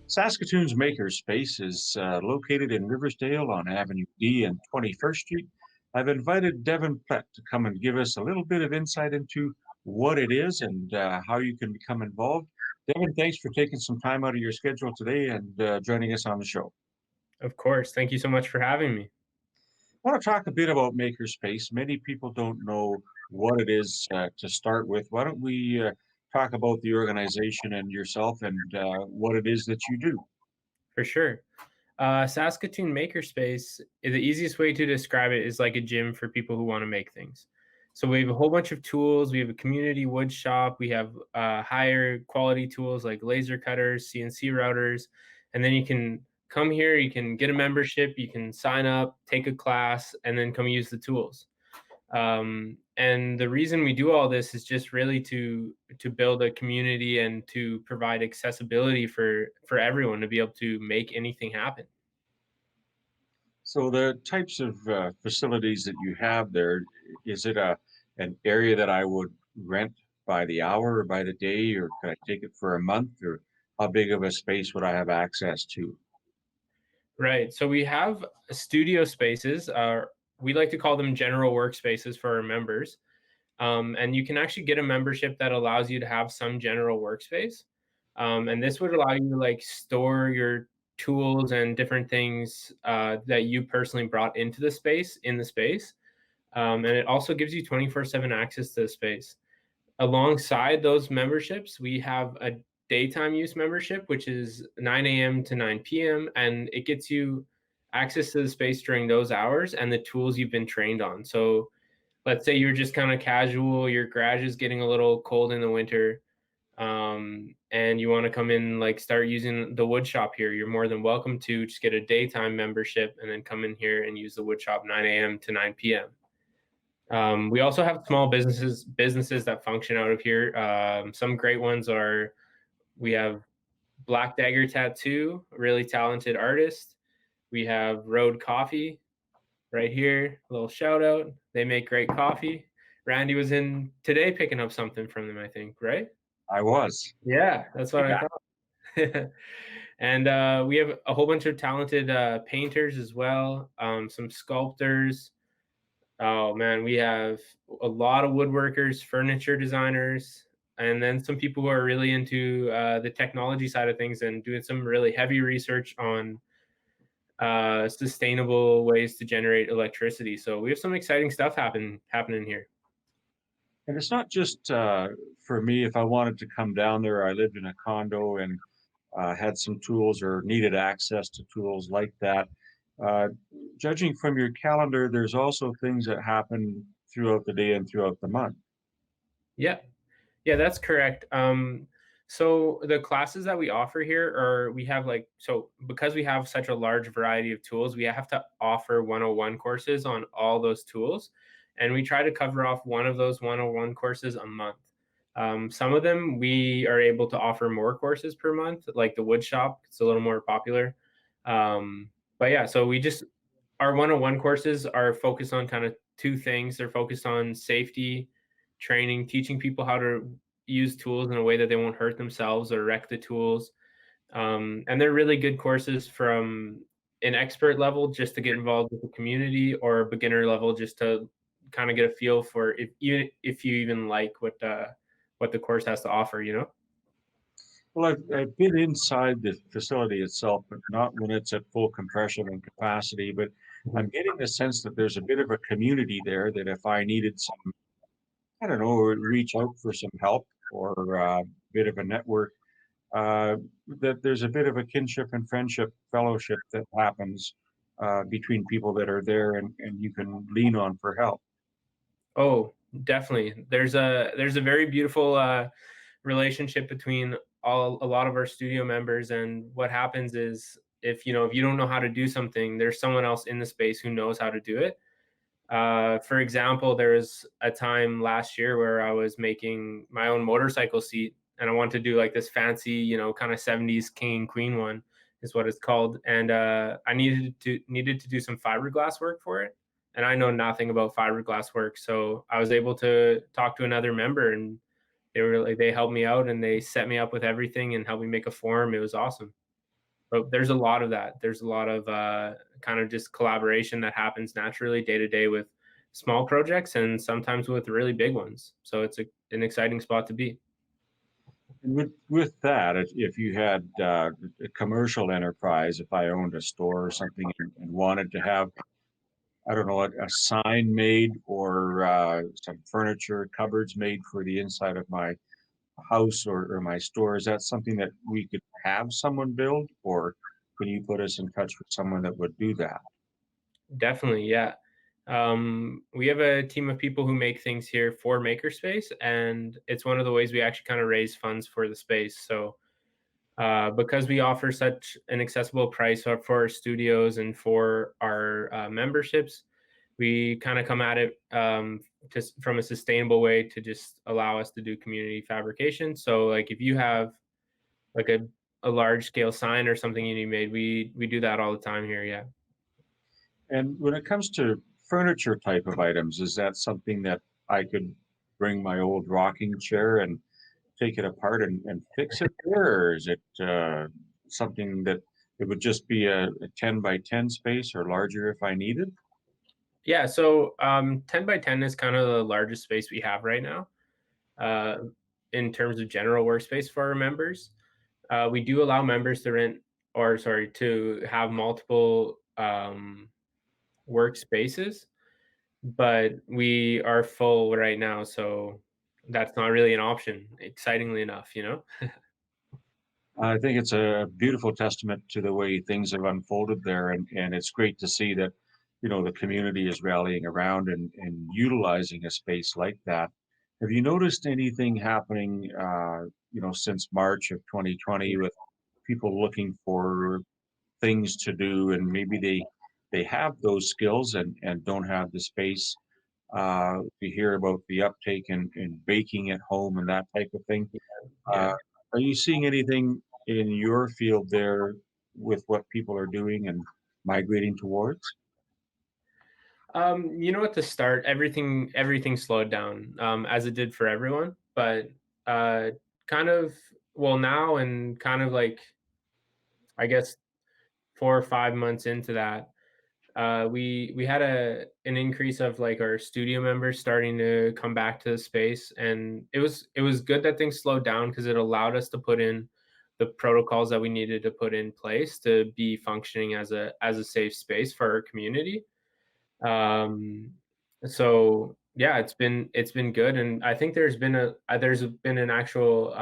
Saskatoon's Makerspace is located in Riversdale on Avenue D and 21st Street. I've invited Devin Plett to come and give us a little bit of insight into what it is and how you can become involved. Devin, thanks for taking some time out of your schedule today and joining us on the show. Of course. Thank you so much for having me. I want to talk a bit about Makerspace. Many people don't know what it is to start with. Why don't we talk about the organization and yourself and what it is that you do? For sure. Saskatoon Makerspace, the easiest way to describe it is like a gym for people who want to make things. So we have a whole bunch of tools. We have a community wood shop. We have higher quality tools like laser cutters, CNC routers, and then you can come here. You can get a membership. You can sign up, take a class, and then come use the tools. And the reason we do all this is just really to build a community and to provide accessibility for everyone to be able to make anything happen. So the types of facilities that you have there, is it an area that I would rent by the hour or by the day, or could I take it for a month, or how big of a space would I have access to? Right. So we have studio spaces. We like to call them general workspaces for our members. And you can actually get a membership that allows you to have some general workspace. And this would allow you to like store your tools and different things that you personally brought into the space in the space. And it also gives you 24/7 access to the space. Alongside those memberships, we have a daytime use membership, which is 9 a.m. to 9 p.m. And it gets you access to the space during those hours and the tools you've been trained on. So let's say you're just kind of casual, your garage is getting a little cold in the winter, and you want to come in, like start using the wood shop here, you're more than welcome to just get a daytime membership and then come in here and use the wood shop 9 a.m. to 9 p.m. We also have small businesses that function out of here. Some great ones are we have Black Dagger Tattoo, a really talented artist. We have Road Coffee right here, a little shout out. They make great coffee. Randy was in today picking up something from them, I think, right? I was. Yeah, that's what I Yeah. thought. And we have a whole bunch of talented painters as well, some sculptors. Oh man, we have a lot of woodworkers, furniture designers, and then some people who are really into the technology side of things and doing some really heavy research on sustainable ways to generate electricity. So we have some exciting stuff happening here. And it's not just for me. If I wanted to come down there, I lived in a condo and had some tools or needed access to tools like that. Uh, Judging from your calendar, there's also things that happen throughout the day and throughout the month. Yeah, yeah, that's correct. So the classes that we offer here are we have like so because we have such a large variety of tools, we have to offer 101 courses on all those tools, and we try to cover off one of those 101 courses a month. Some of them we are able to offer more courses per month, like the wood shop. It's a little more popular. But yeah, so we just our 101 courses are focused on kind of two things. They're focused on safety training, teaching people how to use tools in a way that they won't hurt themselves or wreck the tools. And they're really good courses from an expert level just to get involved with the community, or a beginner level just to kind of get a feel for if you even like what the course has to offer, you know? Well, I've been inside the facility itself, but not when it's at full compression and capacity. But I'm Mhm. getting the sense that there's a bit of a community there that if I needed some, I don't know, reach out for some help or a bit of a network, that there's a bit of a kinship and friendship fellowship that happens between people that are there and you can lean on for help. Oh, definitely. There's a very beautiful relationship between a lot of our studio members, and what happens is if you don't know how to do something, there's someone else in the space who knows how to do it. For example, there was a time last year where I was making my own motorcycle seat, and I wanted to do like this fancy, kind of 70s king and queen one is what it's called. And I needed to do some fiberglass work for it. And I know nothing about fiberglass work. So I was able to talk to another member, and they helped me out and they set me up with everything and helped me make a form. It was awesome. But there's a lot of that. There's a lot of kind of just collaboration that happens naturally day to day with small projects and sometimes with really big ones. So it's an exciting spot to be. And with that, if you had a commercial enterprise, if I owned a store or something and wanted to have, I don't know, a sign made or some furniture cupboards made for the inside of my house or my store, is that something that we could have someone build, or can you put us in touch with someone that would do that? Definitely, yeah. We have a team of people who make things here for Makerspace, and it's one of the ways we actually kind of raise funds for the space. So, because we offer such an accessible price for our studios and for our memberships, we kind of come at it just from a sustainable way to just allow us to do community fabrication. So, like if you have like a large scale sign or something you need made, we do that all the time here. Yeah. And when it comes to furniture type of items, is that something that I could bring my old rocking chair and take it apart and fix it there, or is it something that it would just be a 10 by 10 space or larger if I needed? Yeah, so 10 by 10 is kind of the largest space we have right now uh, in terms of general workspace for our members. We do allow members to rent, or sorry, to have multiple workspaces, but we are full right now, so that's not really an option, excitingly enough, you know? I think it's a beautiful testament to the way things have unfolded there, and it's great to see that, the community is rallying around and utilizing a space like that. Have you noticed anything happening, since March of 2020 with people looking for things to do, and maybe they have those skills and don't have the space? We hear about the uptake in baking at home and that type of thing. Yeah. Uh, are you seeing anything in your field there with what people are doing and migrating towards? At the start, everything slowed down, as it did for everyone. But uh, kind of well now, and kind of like I guess 4 or 5 months into that, we had an increase of like our studio members starting to come back to the space, and it was good that things slowed down because it allowed us to put in the protocols that we needed to put in place to be functioning as a safe space for our community. Um, so yeah, it's been good, and I think there's been an actual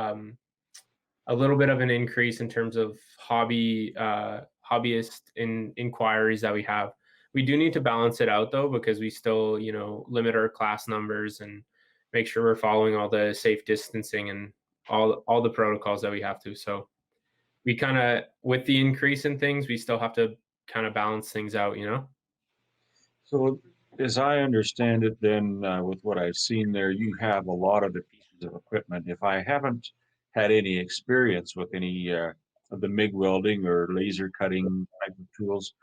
a little bit of an increase in terms of hobbyist inquiries that we have. We do need to balance it out though, because we still limit our class numbers and make sure we're following all the safe distancing and all the protocols that we have to. So we kind of, with the increase in things, we still have to kind of balance things out. So, as I understand it, then with what I've seen there, you have a lot of the pieces of equipment. If I haven't had any experience with any of the MIG welding or laser cutting type of tools,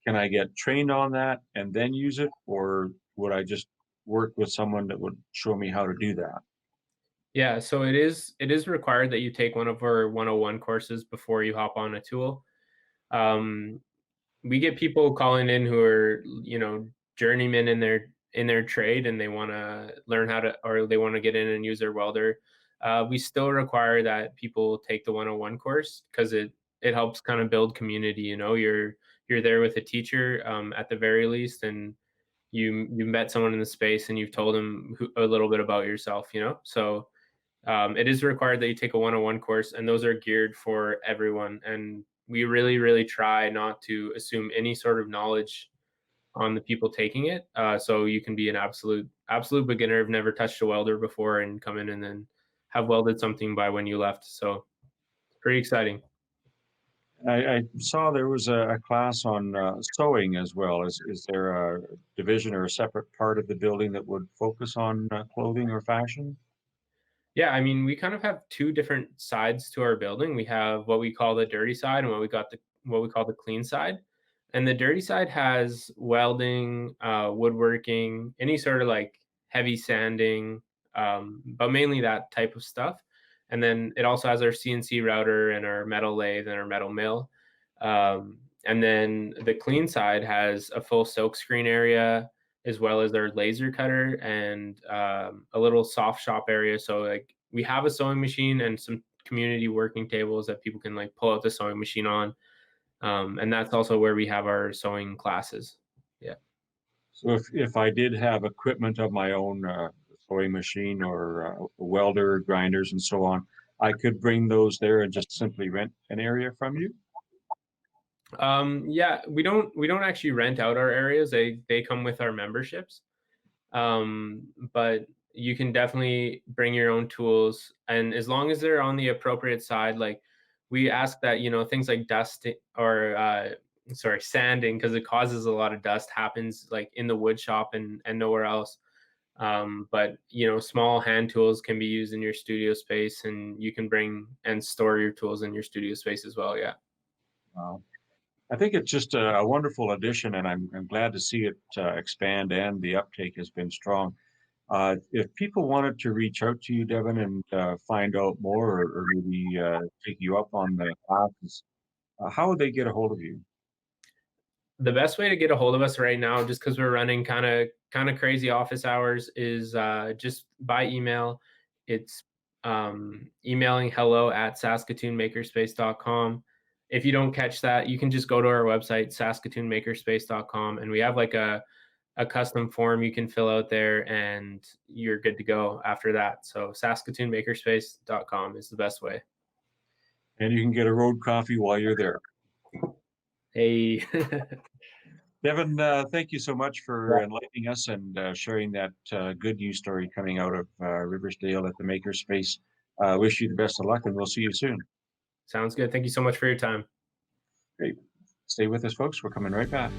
can I get trained on that and then use it, or would I just work with someone that would show me how to do that? Yeah, so it is required that you take one of our 101 courses before you hop on a tool. Um, we get people calling in who are, journeymen in their trade, and they want to learn how to, or they want to get in and use their welder. We still require that people take the 101 course because it helps kind of build community. You're there with a teacher at the very least, and you met someone in the space and you've told them a little bit about yourself. So it is required that you take a 101 course, and those are geared for everyone. And we really, really try not to assume any sort of knowledge on the people taking it. So you can be an absolute beginner, have never touched a welder before, and come in and then have welded something by when you left. So it's pretty exciting. I saw there was a class on sewing as well. Is there a division or a separate part of the building that would focus on clothing or fashion? Yeah, I mean, we kind of have two different sides to our building. We have what we call the dirty side and what we call the clean side. And the dirty side has welding, woodworking, any sort of like heavy sanding, but mainly that type of stuff. And then it also has our CNC router and our metal lathe and our metal mill. And then the clean side has a full silk screen area, as well as their laser cutter and a little soft shop area. So like we have a sewing machine and some community working tables that people can like pull out the sewing machine on. And that's also where we have our sewing classes. Yeah. So if I did have equipment of my own, sewing machine or welder, grinders, and so on, I could bring those there and just simply rent an area from you? Yeah, we don't actually rent out our areas. They come with our memberships. But you can definitely bring your own tools, and as long as they're on the appropriate side, like we ask that things like dust or sorry, sanding, because it causes a lot of dust, happens like in the wood shop and nowhere else. But small hand tools can be used in your studio space, and you can bring and store your tools in your studio space as well. Yeah. Wow. I think it's just a wonderful addition, and I'm glad to see it expand, and the uptake has been strong. If people wanted to reach out to you, Devin, and find out more, or maybe take you up on the classes, how would they get a hold of you? The best way to get a hold of us right now, just because we're running kind of crazy office hours, is just by email. It's emailing hello@saskatoonmakerspace.com. If you don't catch that, you can just go to our website, saskatoonmakerspace.com, and we have like a custom form you can fill out there, and you're good to go after that. So saskatoonmakerspace.com is the best way. And you can get a road coffee while you're there. Hey. Devin, thank you so much for enlightening us and sharing that good news story coming out of Riversdale at the Makerspace. Wish you the best of luck, and we'll see you soon. Sounds good. Thank you so much for your time. Great. Stay with us, folks. We're coming right back.